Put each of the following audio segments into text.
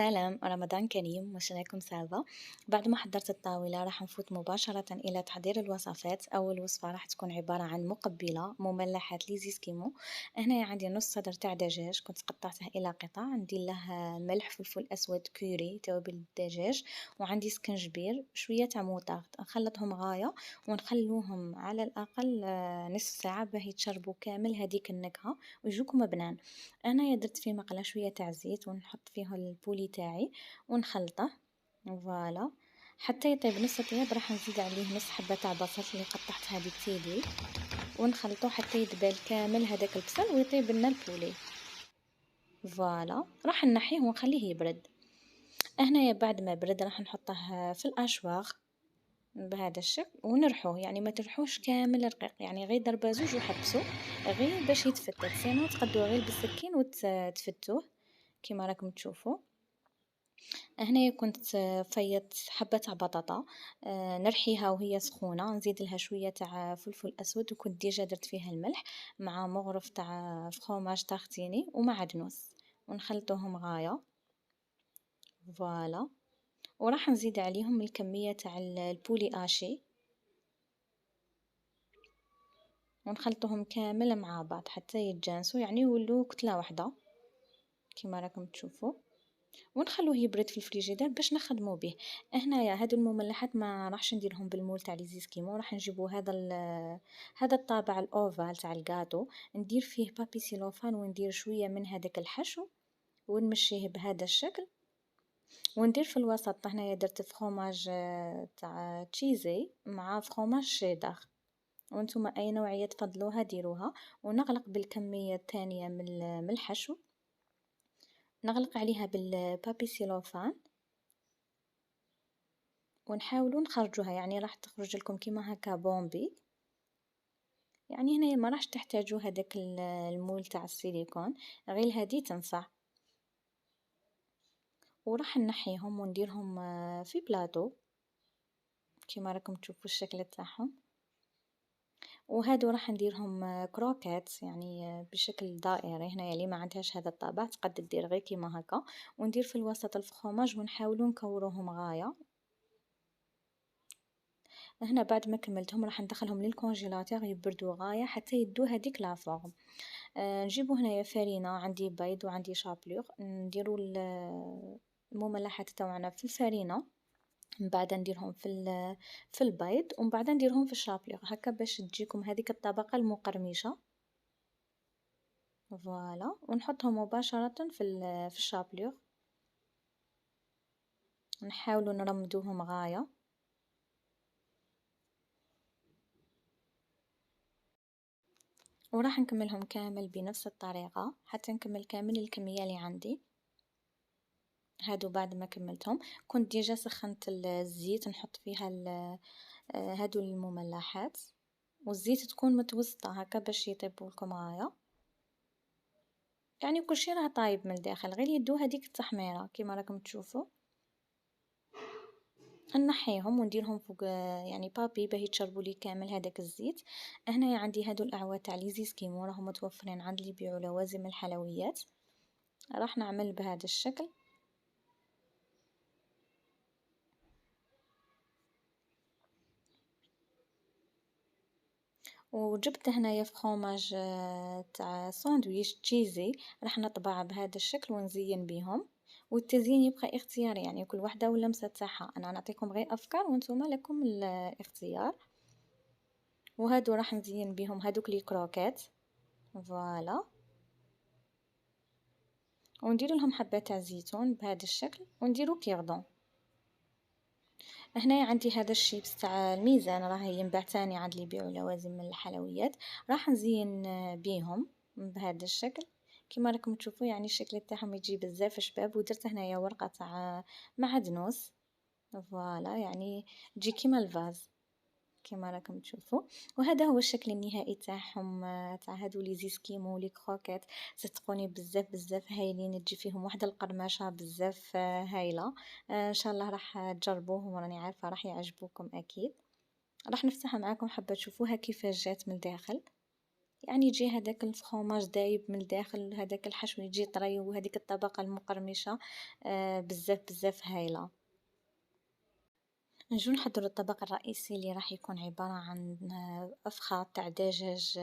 سلام، رمضان كريم، واش راكم سالفة؟ بعد ما حضرت الطاولة راح نفوت مباشرة إلى تحضير الوصفات. أول وصفة راح تكون عبارة عن مقبلة مملحات ليزيسكيمو. هنايا عندي نص صدر تاع دجاج كنت قطعته إلى قطع، ندير له ملح فلفل أسود كوري توابل الدجاج، وعندي سكنجبير شوية تاع موطارد، نخلطهم غاية ونخلوهم على الأقل نصف ساعة باه يتشربوا كامل هذيك النكهة ويجوكم بنان. انايا درت في مقله شويه تاع زيت ونحط فيه البولي تاعي ونخلطه فوالا حتى يطيب نص طياب. راح نزيد عليه نص حبه تاع بصل اللي قطعتها هذيك تيدي ونخلطه حتى يدبل كامل هذاك البصل ويطيب لنا البولي. فوالا راح نحيه ونخليه يبرد. هنايا بعد ما برد راح نحطه في الاشواغ بهذا الشكل ونرحوه، يعني ما ترحوش كامل رقيق، يعني غير ضربة زوج وحبسوا غير باش يتفتت، سينو تقدوه غير بالسكين وتفتوه كيما راكم تشوفوا. هنايا كنت فيت حبة تاع بطاطا نرحيها وهي سخونة، نزيد لها شوية تاع فلفل اسود وكنت ديجا درت فيها الملح مع مغرف تاع فخوماج تاختيني ومعدنوس ونخلطوهم غاية. فوالا وراح نزيد عليهم الكمية تاع البولي آشي ونخلطهم كامل مع بعض حتى يتجانسوا، يعني يولوا كتلة واحدة كما راكم تشوفوا، ونخلوه يبرد في الفريجيدر باش نخدموا به. هنايا هادو المملحات ما راحش نديرهم بالمول تاع ليزيسكيمو، راح نجيبو هذا الطابع الاوفال تاع الجاتو، ندير فيه بابي سيلوفان وندير شويه من هذاك الحشو ونمشيه بهذا الشكل، وندير في الوسط هنايا درت فخوماج تاع تشيزي مع فخوماج شيدر، وانتم اي نوعيه تفضلوها ديروها. ونغلق بالكميه الثانيه من الحشو، نغلق عليها بالبابي سيلوفان ونحاولوا نخرجوها، يعني راح تخرج لكم كيما هكا بومبي. يعني هنا ما راحش تحتاجوا هذاك المول تاع السيليكون، غير هذه تنفع. وراح نحيهم ونديرهم في بلاطو كيما راكم تشوفوا الشكل تاعهم. وهادو راح نديرهم كروكيت، يعني بشكل دائري. هنا اللي ما عندهاش هذا الطابع تقد تدير غير كيما هكا، وندير في الوسط الفخوماج ونحاولوا نكوروهم غايه. هنا بعد ما كملتهم راح ندخلهم للكونجيلاتور يبردوا غايه حتى يدوا هذيك لا فورم. نجيبو هنايا فرينه، عندي بيض وعندي شابلور، نديرو المملحات تاعنا في الفرينه، من بعد نديرهم في البيض ومن بعد نديرهم في الشابلور هكا باش تجيكم هذيك الطبقه المقرمشه. فوالا ونحطهم مباشره في الشابلور، نحاولوا نرمدوهم غايه. وراح نكملهم كامل بنفس الطريقه حتى نكمل كامل الكميه اللي عندي. هادو بعد ما كملتهم كنت ديجا سخنت الزيت نحط فيها هادو المملحات، والزيت تكون متوسطة هكا باش يطيبوا لكم غاية، يعني كل شيء راه طايب من الداخل غير يدو هذيك التحميرة كيما راكم تشوفوا. نحيهم ونديرهم فوق يعني بابي باه يتشربوا لي كامل هذاك الزيت. هنايا عندي هادو الاعواد تاع ليزيسكيمو راهم متوفرين عند اللي يبيعوا لوازم الحلويات، راح نعمل بهذا الشكل. وجبت هنايا فخوماج تاع ساندويش تشيزي، راح نطبع بهذا الشكل ونزين بيهم، والتزيين يبقى اختياري، يعني كل واحدة واللمسة تاعها، انا نعطيكم غير افكار وانتم لكم الاختيار. وهادو راح نزين بيهم هادوك لي كروكيت. فوالا وندير لهم حبة تاع زيتون بهذا الشكل ونديرو كيردون. هنا عندي هذا الشيبس تاع الميزان راه ينباع تاني عند اللي يبيعوا لوازم من الحلويات، راح نزين بيهم بهذا الشكل كما راكم تشوفوا، يعني الشكل تاعهم يجي بزاف شباب. ودرت هنايا ورقه تاع معدنوس، فوالا يعني تجي كيما الفاز كما راكم تشوفوا. وهذا هو الشكل النهائي تاعهم تاع هادو لي زيسكيمو لي كروكيت. صدقوني بزاف بزاف هايلين، تجي فيهم واحده القرمشه بزاف هايله. ان شاء الله راح تجربوهم وراني عارفه راح يعجبوكم اكيد. راح نفتحها معاكم حابه تشوفوها كيفاش جات من الداخل. يعني يجي هداك الفخوماج دايب من الداخل، هداك الحشو يجي طري، وهاديك الطبقة المقرمشة بزاف بزاف هايلة. نجو نحضروا الطبق الرئيسي اللي راح يكون عبارة عن أفخاذ تاع دجاج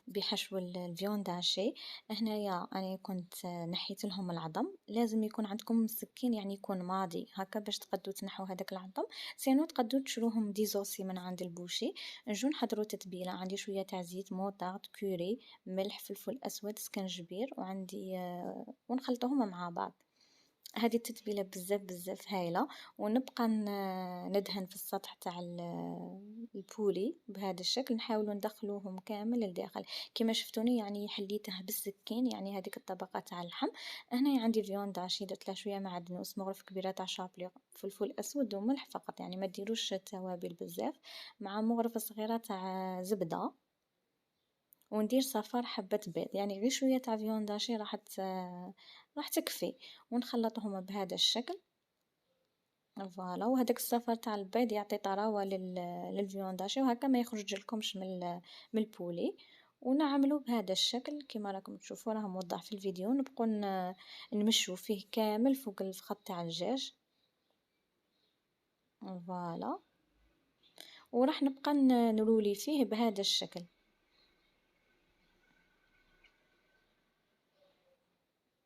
بحشو الفيون داشي. هنايا أنا كنت نحيت لهم العظم، لازم يكون عندكم سكين يعني يكون ماضي هكا باش تقدروا تنحوا هذاك العظم، سينو تقدروا تشروهم ديزوسي من عند البوشي. نجو نحضروا تتبيلة، عندي شوية تاع زيت موطارد كوري ملح فلفل أسود سكنجبير، وعندي ونخلطوهم مع بعض. هذه التتبيلة بزاف بزاف هايلة. ونبقى ندهن في السطح تاع البولي بهذا الشكل، نحاولوا ندخلوهم كامل للداخل كما شفتوني، يعني حليته بالسكين يعني هذيك الطبقة تاع اللحم. هنا عندي فيون داشي درت لها شوية معدنوس، مغرف كبيرة تاع شابلي، فلفل اسود وملح فقط، يعني ما ديروش توابل بزاف، مع مغرفة صغيرة تاع زبدة، وندير صفار حبة بيض، يعني غير شوية تاع فيون داشي راح تكفي. ونخلطهم بهذا الشكل فوالا. وهداك الصفار تاع البيض يعطي طراوة للفيون داشي، وهكا ما يخرج لكمش من البولي. ونعملو بهذا الشكل كما راكم تشوفوا، راه موضح في الفيديو. نبقوا نمشوا فيه كامل فوق الفخذ تاع الدجاج فوالا. وراح نبقى نرولي فيه بهذا الشكل.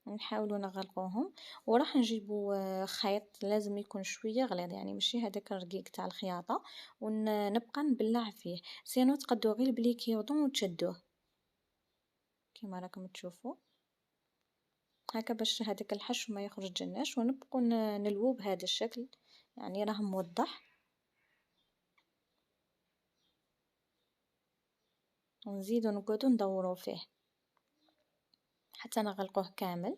نحاولوا نغلقوهم، وراح نجيبوا خيط لازم يكون شويه غليظ، يعني ماشي هذاك الرقيق تاع الخياطه، ونبقى نبلع فيه، سينو تقدروا غير بلي كيوطون وتشدوه كما راكم تشوفوا هكا باش هذاك الحشو ما يخرج لناش. ونبقوا نلوو بهذا الشكل، يعني راه موضح. ونزيدو نقعدو ندورو فيه حتى نغلقوه كامل.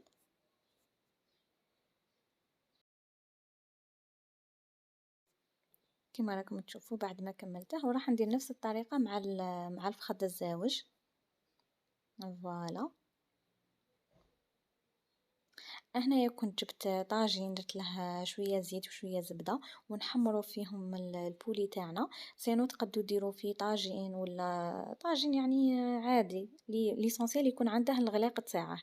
كما راكم تشوفوا بعد ما كملته، وراح ندير نفس الطريقه مع الفخذ الزاوج فوالا. هنايا كنت جبت طاجين درت له شويه زيت وشويه زبده، ونحمروا فيهم البولي تاعنا، سينو تقدروا ديروا فيه طاجين ولا طاجين يعني عادي، ليسونسيال يكون عنده الغلاق تاعه.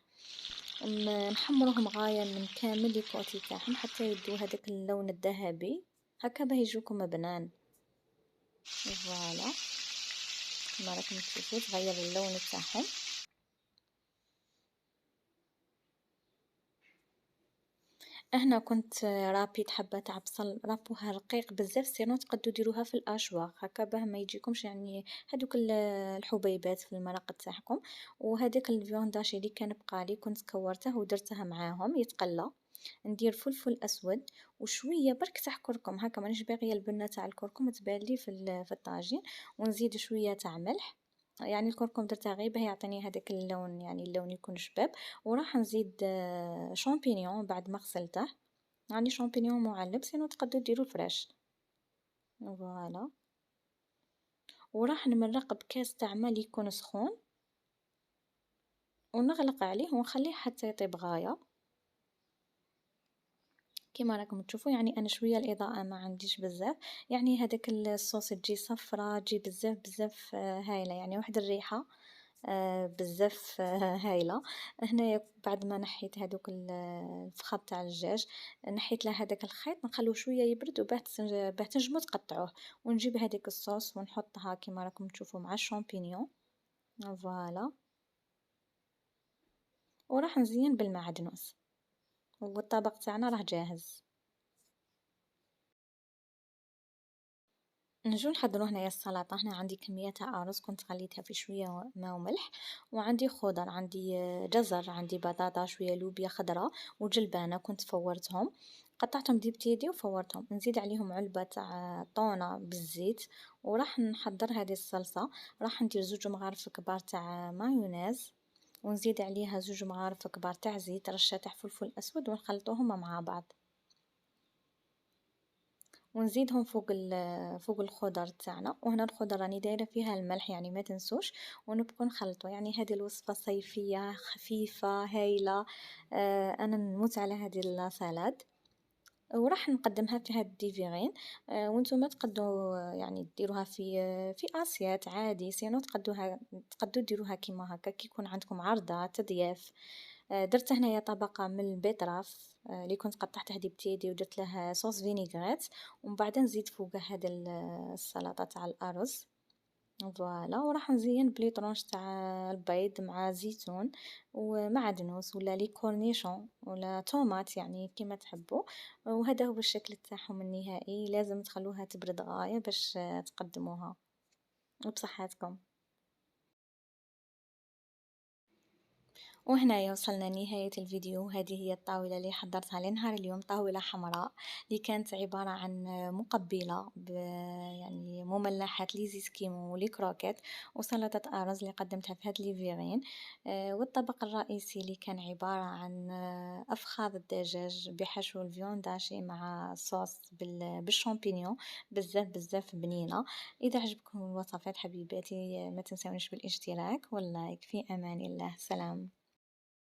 نحمروهم غاية من كامل لي كوتي تاعهم حتى يدو هذاك اللون الذهبي، هكا باه يجوكم بنان فوالا. كما راكم تشوفوا تغير اللون تاعهم. هنا كنت رابيت حبة تاع بصل، رابوها رقيق بزاف، سينو تقدروا ديروها في الاشواق هكا باه ما يجيكمش يعني هذوك الحبيبات في المرق تاعكم. وهذاك الفيون داشي اللي كان بقالي كنت كورته ودرته معاهم يتقلى. ندير فلفل اسود وشويه برك تاع كركم، هكا مانيش باغيه البنه تاع الكركم تبان لي في الطاجين. ونزيد شويه تاع ملح، يعني الكركم درتها غير باه يعطيني هذاك اللون، يعني اللون يكون شباب. وراح نزيد شامبينيون بعد ما غسلته، يعني شامبينيون معلب، سينو تقدروا ديروا فريش فوالا. وراح نمرق بكاس تاع ما اللي يكون سخون، ونغلق عليه ونخليه حتى يطيب غايه. كما راكم تشوفوا يعني انا شويه الاضاءه ما عنديش بزاف، يعني هذاك الصوص تجي صفرة تجي بزاف بزاف هايله، يعني واحد الريحه بزاف هايله. هنايا بعد ما نحيت هذوك الفخاد تاع الدجاج، نحيت له هذاك الخيط نخلوه شويه يبرد، باه تنجمو تقطعوه. ونجيب هذيك الصوص ونحطها كما راكم تشوفوا مع الشامبينيون فوالا. وراح نزين بالمعدنوس، والطبق تاعنا راه جاهز. نجو نحضروا هنايا السلطة. هنا عندي كمية تاع أرز كنت غليتها في شوية ماء وملح، وعندي خضر، عندي جزر، عندي بطاطا، شوية لوبيا خضراء، وجلبانة كنت فورتهم، قطعتهم دي بتيدي وفورتهم. نزيد عليهم علبة تاع طونة بالزيت. وراح نحضر هذه الصلصة، راح ندير 2 مغارف كبار تاع مايونيز، ونزيد عليها 2 مغارف كبار تاع زيت، رشة تاع فلفل أسود، ونخلطوهم مع بعض. ونزيدهم فوق الخضر تاعنا. وهنا الخضر راني دايره فيها الملح يعني ما تنسوش. ونبقى نخلطو، يعني هذه الوصفه صيفيه خفيفه هايله. انا نموت على هذه السلاد. وراح نقدّمها في هاد الديفيغين، وانتم تقدّوا يعني ديروها في أسياد عادي، سينو تقدّوا ديروها كيما هاكا كي يكون عندكم عرضة تضياف. درت هنايا طبقة من البيتراف اللي كنت قطعته هادي بيدي ودرت له صوص فينيغريت، ومن بعد نزيد فوقه هاد السلطة تاع الأرز. فوالا وراح نزين بلي طرونش تاع البيض مع زيتون ومعدنوس ولا لي كورنيشون ولا طوماط يعني كيما تحبوا. وهذا هو الشكل تاعهم النهائي، لازم تخلوها تبرد غاية باش تقدموها. وبصحتكم. وهنايا وصلنا لنهاية الفيديو. هذه هي الطاولة اللي حضرتها لنهار اليوم، طاولة حمراء اللي كانت عبارة عن مقبلة يعني مملحات لي زيسكيمو ولي كروكيت وسلطة أرز اللي قدمتها في هاد ليفيغين. والطبق الرئيسي اللي كان عبارة عن أفخاذ الدجاج بحشو الفيونداشي مع صوص بالشامبينيون. بزاف بزاف بنينة. إذا عجبكم الوصفات حبيباتي ما تنسونيش بالاشتراك واللايك. في أمان الله. سلام.